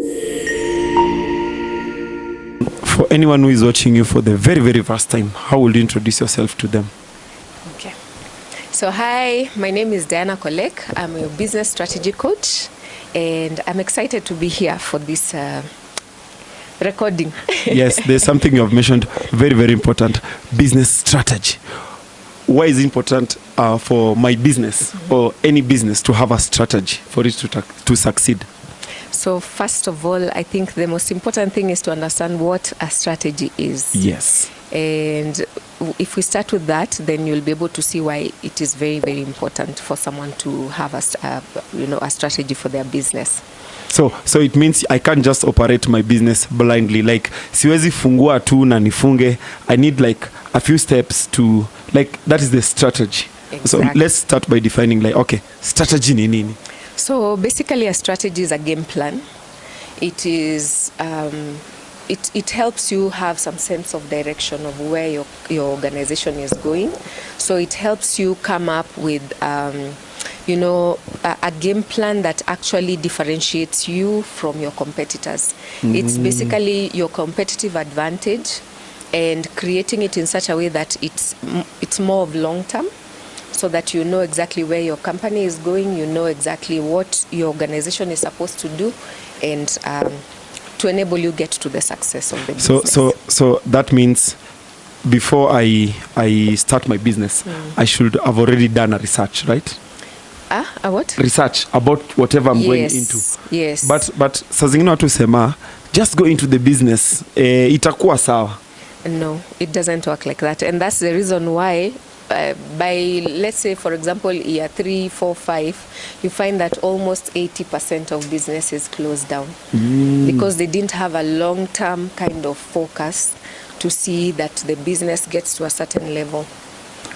For anyone who is watching you for the very, very first time, how will you introduce yourself to them? Okay. So hi, my name is Diana Kolek. I'm a business strategy coach, and I'm excited to be here for this recording. Yes, there's something you have mentioned, very, very important, business strategy. Why is it important for my business or any business to have a strategy for it to succeed? So first of all, I think the most important thing is to understand what a strategy is. Yes. And if we start with that, then you'll be able to see why it is very, very important for someone to have a strategy for their business. So it means I can't just operate my business blindly. Like, siwezi fungua tu na nifunge. I need like a few steps to, like, that is the strategy. Exactly. So let's start by defining, like, okay, strategy ni nini? So basically a strategy is a game plan. It is it helps you have some sense of direction of where your organization is going. So it helps you come up with a game plan that actually differentiates you from your competitors. It's basically your competitive advantage and creating it in such a way that it's more of long term, so that you know exactly where your company is going, you know exactly what your organization is supposed to do, and to enable you get to the success of the business. So that means before I start my business, I should have already done a research, right? A what? Research about whatever I'm going into. Yes. But saa zingine watu sema just go into the business, itakuwa sawa. No, it doesn't work like that, and that's the reason why by, let's say, for example, year 3, 4, 5, you find that almost 80% of businesses close down because they didn't have a long-term kind of focus to see that the business gets to a certain level.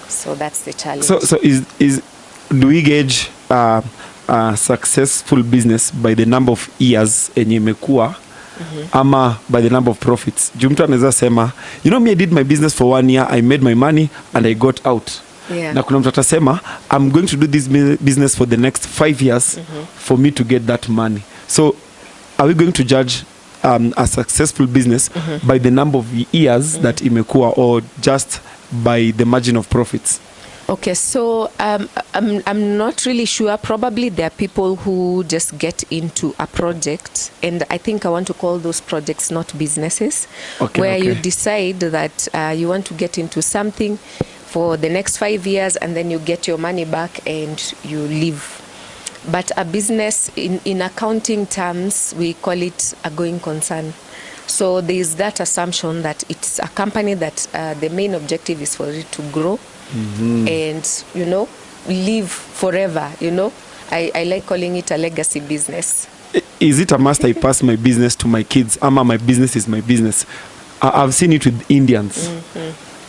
So that's the challenge. So do we gauge a successful business by the number of years enye imekuwa ama by the number of profits? Juu mtu anaweza sema, me, I did my business for 1 year, I made my money and I got out. Yeah. Na kuna mtu atasema, I'm going to do this business for the next 5 years for me to get that money. So are we going to judge a successful business by the number of years that imekuwa, or just by the margin of profits? Okay, so I'm not really sure. Probably there are people who just get into a project, and I think I want to call those projects not businesses, where you decide that you want to get into something for the next 5 years, and then you get your money back and you leave. But a business, in accounting terms, we call it a going concern. So there is that assumption that it's a company that the main objective is for it to grow. And live forever. I like calling it a legacy business. Is it a must I pass my business to my kids, ama my business is my business? I've seen it with Indians.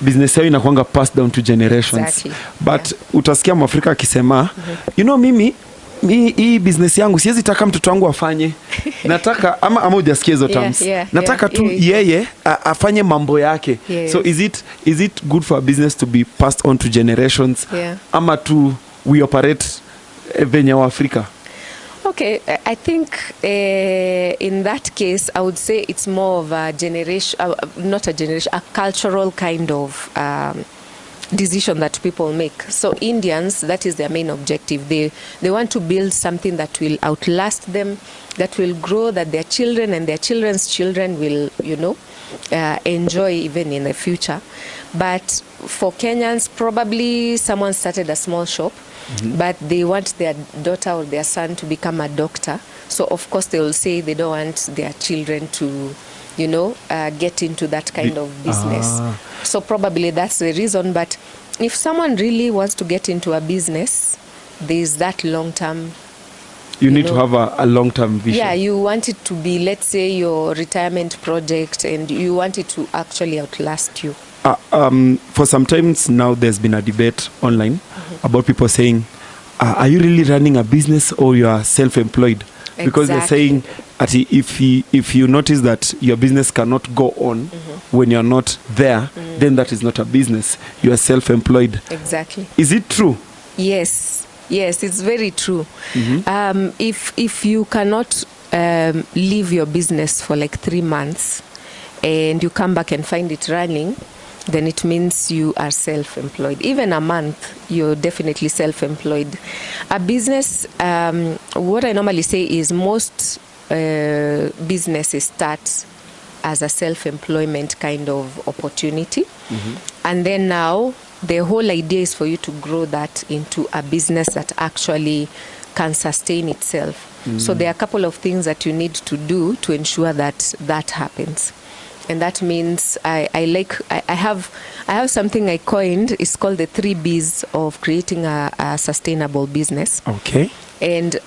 Business yao inakuanga passed down to generations. Exactly. But utasikia Mwafrika akisema mimi hii business yangu siwezi taka mtoto wangu afanye. Nataka ama hujasikia hizo terms. Nataka tu yeye afanye mambo yake. Yes. So is it good for a business to be passed on to generations? Ama tu we operate venye wa Afrika? Okay, I think in that case I would say it's more of a generation, a cultural kind of decision that people make. So Indians, that is their main objective. They want to build something that will outlast them, that will grow, that their children and their children's children will, enjoy even in the future. But for Kenyans, probably someone started a small shop, but they want their daughter or their son to become a doctor. So of course they will say they don't want their children to get into that kind of business. So probably that's the reason. But if someone really wants to get into a business, there's that long-term. You need to have a long-term vision. Yeah, you want it to be, let's say, your retirement project, and you want it to actually outlast you. For some times now, there's been a debate online about people saying, are you really running a business or you are self-employed? Because they're saying that if you notice that your business cannot go on when you're not there, then that is not a business. You are self-employed. Exactly. Is it true? Yes, it's very true. If you cannot leave your business for like 3 months and you come back and find it running, then it means you are self-employed. Even a month, you're definitely self-employed. A business, what I normally say is most businesses start as a self-employment kind of opportunity. And then now, the whole idea is for you to grow that into a business that actually can sustain itself. So there are a couple of things that you need to do to ensure that that happens. And that means I have something I coined. It's called the 3 Bs of creating a sustainable business. Okay. And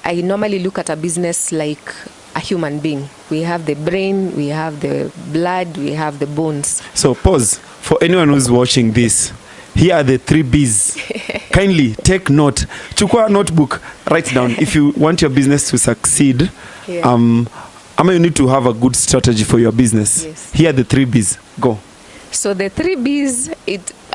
I normally look at a business like a human being. We have the brain, we have the blood, we have the bones. So pause. For anyone who's watching this, here are the 3 Bs. Kindly take note. Chukua notebook, write down. If you want your business to succeed, you need to have a good strategy for your business. Yes. Here are the 3 Bs. Go. So the 3 Bs,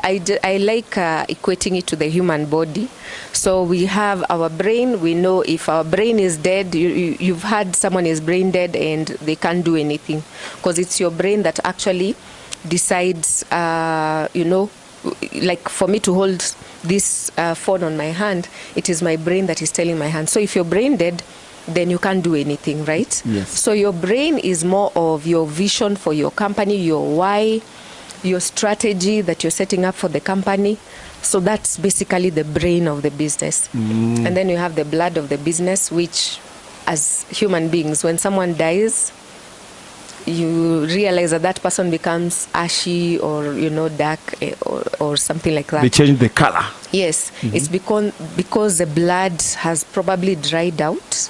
I like equating it to the human body. So we have our brain. We know if our brain is dead, you've had someone is brain dead and they can't do anything, because it's your brain that actually decides, like for me to hold this phone on my hand, it is my brain that is telling my hand. So if your brain dead, then you can't do anything, right? Yes. So your brain is more of your vision for your company, your why, your strategy that you're setting up for the company. So that's basically the brain of the business. And then you have the blood of the business, which as human beings, when someone dies, you realize that person becomes ashy or dark or something like that. They change the color. Yes. It's because the blood has probably dried out,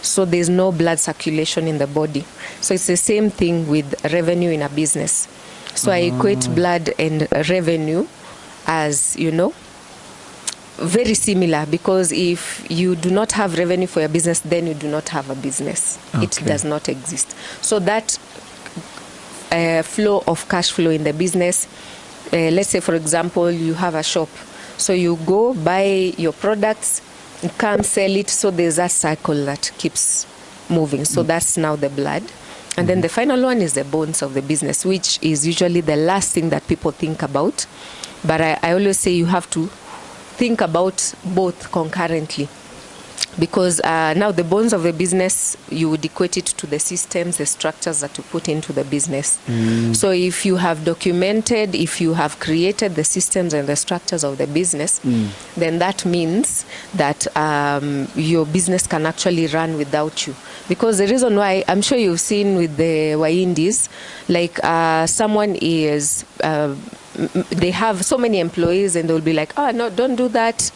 so there's no blood circulation in the body. So it's the same thing with revenue in a business. So I equate blood and revenue as very similar, because if you do not have revenue for your business, then you do not have a business. Okay. It does not exist. So that flow of cash flow in the business, let's say for example you have a shop, so you go buy your products, you come sell it, so there's a cycle that keeps moving. So that's now the blood. And then the final one is the bones of the business, which is usually the last thing that people think about. But I always say you have to think about both concurrently, because now the bones of the business, you would equate it to the systems, the structures that you put into the business. So if you have documented, if you have created the systems and the structures of the business, then that means that your business can actually run without you. Because the reason why, I'm sure you've seen with the Waindis, like someone is, they have so many employees and they'll be like, oh, no, don't do that.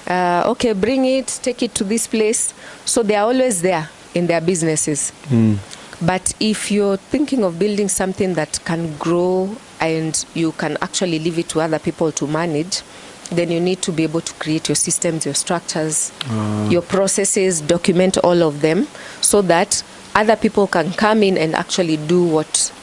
Okay, bring it, take it to this place. So they are always there in their businesses. But if you're thinking of building something that can grow and you can actually leave it to other people to manage, then you need to be able to create your systems, your structures, your processes, document all of them, so that other people can come in and actually do what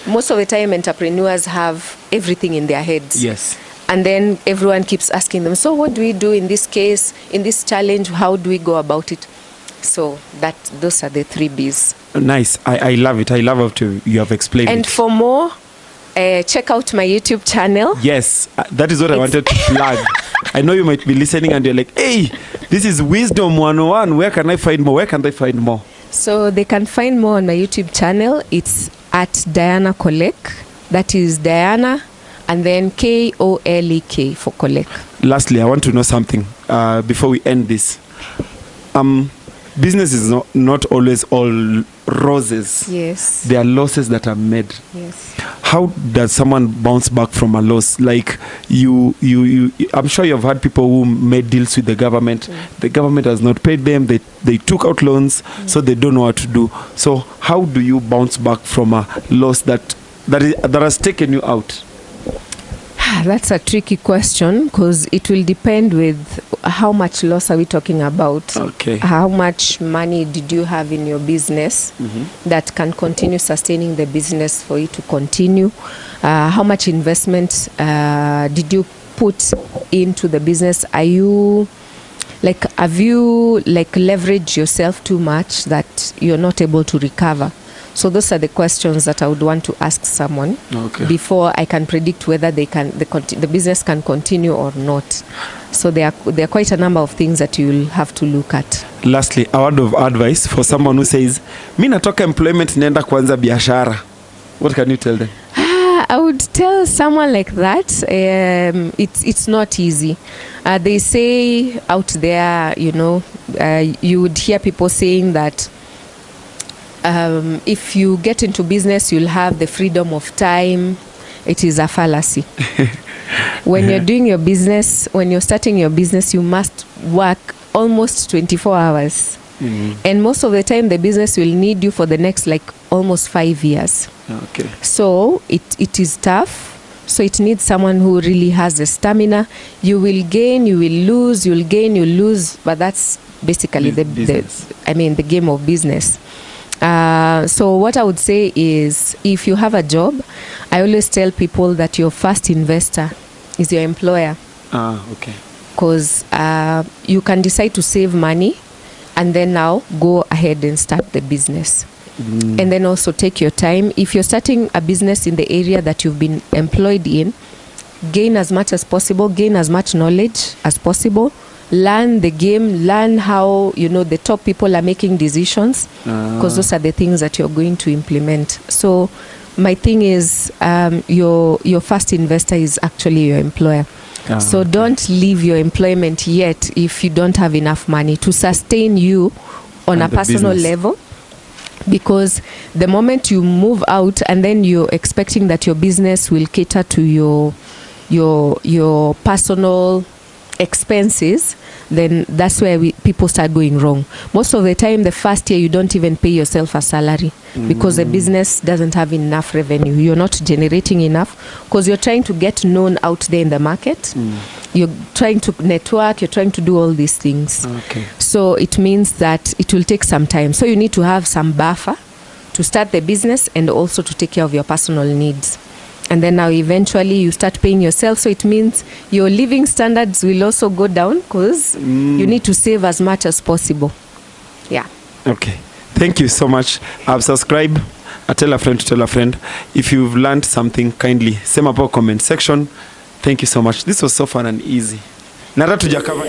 most of the time entrepreneurs have everything in their heads. Yes. And then everyone keeps asking them, so what do we do in this case, in this challenge? How do we go about it? So those are the 3 Bs. Nice. I love it. I love how you have explained it. And for more, check out my YouTube channel. Yes, that is what I wanted to plug. I know you might be listening and you're like, hey, this is Wisdom 101. Where can I find more? Where can I find more? So they can find more on my YouTube channel. It's at Diana Kolek. That is Diana and then Kolek for Kolek. Lastly, I want to know something before we end this. Business is not always all roses. Yes. There are losses that are made. Yes. How does someone bounce back from a loss? Like you I'm sure you've had people who made deals with the government. The government has not paid them. They took out loans, so they don't know what to do. So how do you bounce back from a loss that has taken you out? That's a tricky question, because it will depend with how much loss are we talking about. Okay. How much money did you have in your business that can continue sustaining the business for you to continue? How much investment did you put into the business? Are you Like, have you like leveraged yourself too much that you're not able to recover? So those are the questions that I would want to ask someone before I can predict whether the business can continue or not. So there are quite a number of things that you'll have to look at. Lastly, a word of advice for someone who says, "Mi natoka employment nenda kuanza biashara." What can you tell them? I would tell someone like that, it's not easy. They say out there, you would hear people saying that if you get into business, you'll have the freedom of time. It is a fallacy. When you're doing your business, when you're starting your business, you must work almost 24 hours. And most of the time, the business will need you for the next almost 5 years. Okay. So it is tough. So it needs someone who really has the stamina. You will gain, you will lose, you'll gain, you'll lose. But that's basically the game of business. So what I would say is, if you have a job, I always tell people that your first investor is your employer. Okay. Because you can decide to save money and then now go ahead and start the business. And then also take your time. If you're starting a business in the area that you've been employed in, gain as much as possible, gain as much knowledge as possible, learn the game, learn how the top people are making decisions, because those are the things that you're going to implement. So my thing is, your first investor is actually your employer. So don't leave your employment yet if you don't have enough money to sustain you on a personal level. Because the moment you move out and then you're expecting that your business will cater to your personal expenses, then that's where people start going wrong. Most of the time, the first year, you don't even pay yourself a salary because the business doesn't have enough revenue. You're not generating enough because you're trying to get known out there in the market. You're trying to network, you're trying to do all these things. Okay. So it means that it will take some time. So you need to have some buffer to start the business and also to take care of your personal needs. And then now eventually you start paying yourself. So it means your living standards will also go down because you need to save as much as possible. Yeah. Okay. Thank you so much. I've subscribed. Tell a friend to tell a friend. If you've learned something, kindly send up a comment section. Thank you so much. This was so fun and easy. Nara tujakava.